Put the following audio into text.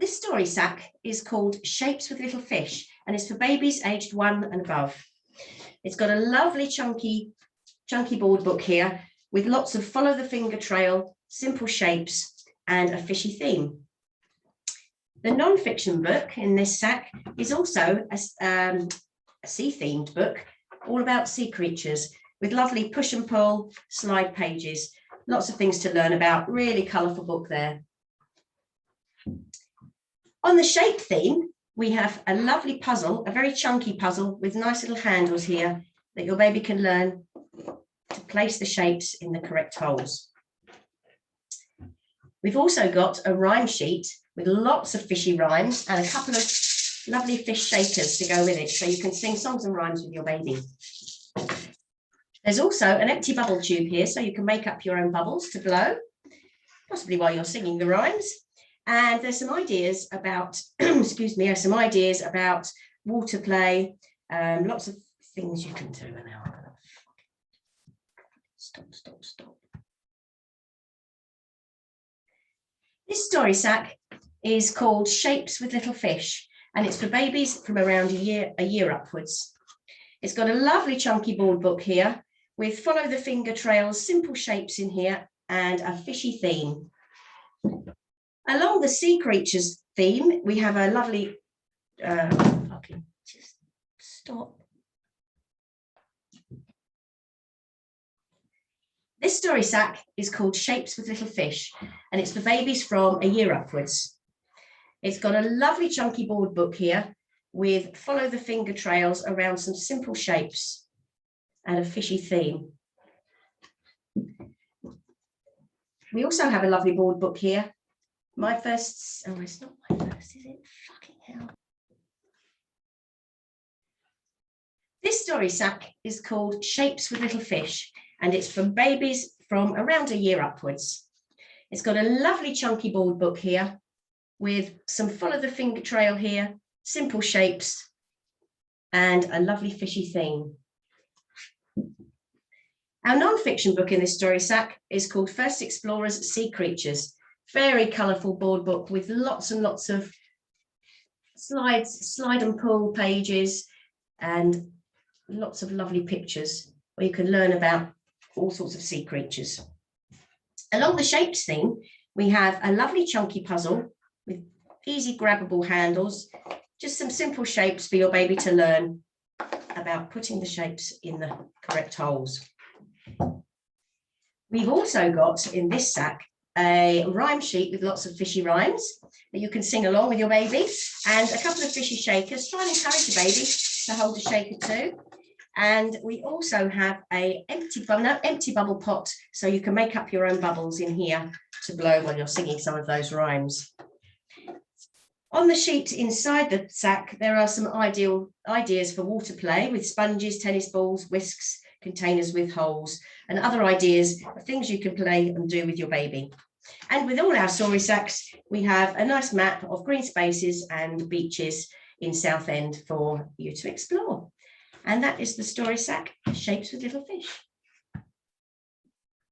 This story sack is called Shapes with Little Fish, and it's for babies aged 1 and above. It's got a lovely chunky board book here with lots of follow the finger trail, simple shapes, and a fishy theme. The non-fiction book in this sack is also a sea-themed book, all about sea creatures, with lovely push and pull slide pages. Lots of things to learn about, really colourful book there. On the shape theme, we have a lovely puzzle, a very chunky puzzle with nice little handles here that your baby can learn to place the shapes in the correct holes. We've also got a rhyme sheet with lots of fishy rhymes and a couple of lovely fish shakers to go with it, so you can sing songs and rhymes with your baby. There's also an empty bubble tube here, so you can make up your own bubbles to blow, possibly while you're singing the rhymes. And there's some ideas about, excuse me, some ideas about water play, lots of things you can do. Now I'm gonna stop. This story sack is called Shapes with Little Fish, and it's for babies from around a year upwards. It's got a lovely chunky board book here with follow the finger trails, simple shapes in here, and a fishy theme. Along the sea creatures theme, we have a lovely, just stop. This story sack is called Shapes with Little Fish, and it's for babies from a year upwards. It's got a lovely chunky board book here with follow the finger trails around some simple shapes and a fishy theme. We also have a lovely board book here. My first, oh, it's not my first, is it? Fucking hell. This story sack is called Shapes with Little Fish, and it's for babies from around a year upwards. It's got a lovely chunky board book here with some follow the finger trail here, simple shapes, and a lovely fishy theme. Our non-fiction book in this story sack is called First Explorers Sea Creatures. Very colourful board book with lots and lots of slide and pull pages and lots of lovely pictures where you can learn about all sorts of sea creatures. Along the shapes theme, we have a lovely chunky puzzle with easy grabbable handles, just some simple shapes for your baby to learn about putting the shapes in the correct holes. We've also got in this sack a rhyme sheet with lots of fishy rhymes that you can sing along with your baby, and a couple of fishy shakers. Try and encourage your baby to hold a shaker too. And we also have an empty bubble pot, so you can make up your own bubbles in here to blow while you're singing some of those rhymes. On the sheet inside the sack, there are some ideas for water play with sponges, tennis balls, whisks, containers with holes, and other ideas of things you can play and do with your baby. And with all our story sacks, we have a nice map of green spaces and beaches in Southend for you to explore. And that is the story sack, Shapes with Little Fish.